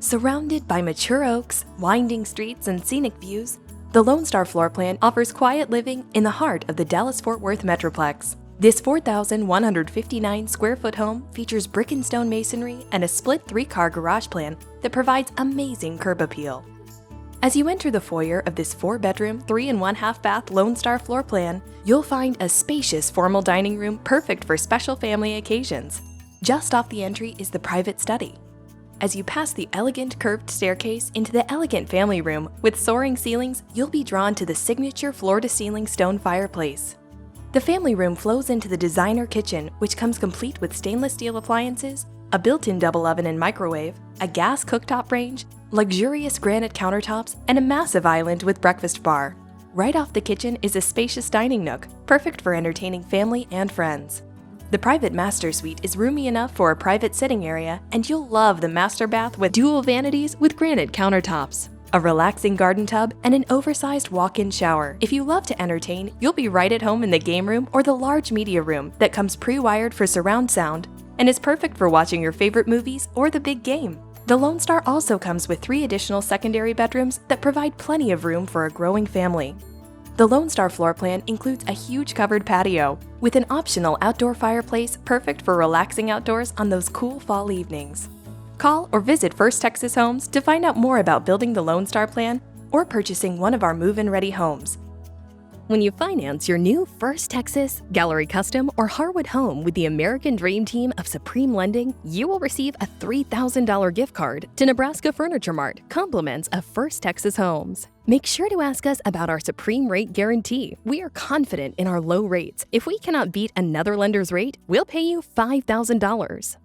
Surrounded by mature oaks, winding streets, and scenic views, the Lonestar floor plan offers quiet living in the heart of the Dallas-Fort Worth Metroplex. This 4,159 square foot home features brick and stone masonry and a split 3-car garage plan that provides amazing curb appeal. As you enter the foyer of this 4-bedroom, 3 1/2 bath Lonestar floor plan, you'll find a spacious formal dining room perfect for special family occasions. Just off the entry is the private study. As you pass the elegant curved staircase into the elegant family room with soaring ceilings, you'll be drawn to the signature floor-to-ceiling stone fireplace. The family room flows into the designer kitchen, which comes complete with stainless steel appliances, a built-in double oven and microwave, a gas cooktop range, luxurious granite countertops, and a massive island with breakfast bar. Right off the kitchen is a spacious dining nook, perfect for entertaining family and friends. The private master suite is roomy enough for a private sitting area, and you'll love the master bath with dual vanities with granite countertops, a relaxing garden tub, and an oversized walk-in shower. If you love to entertain, you'll be right at home in the game room or the large media room that comes pre-wired for surround sound and is perfect for watching your favorite movies or the big game. The Lonestar also comes with 3 additional secondary bedrooms that provide plenty of room for a growing family. The Lonestar floor plan includes a huge covered patio with an optional outdoor fireplace perfect for relaxing outdoors on those cool fall evenings. Call or visit First Texas Homes to find out more about building the Lonestar plan or purchasing one of our move-in ready homes. When you finance your new First Texas, Gallery Custom, or Harwood home with the American Dream Team of Supreme Lending, you will receive a $3,000 gift card to Nebraska Furniture Mart, compliments of First Texas Homes. Make sure to ask us about our Supreme Rate Guarantee. We are confident in our low rates. If we cannot beat another lender's rate, we'll pay you $5,000.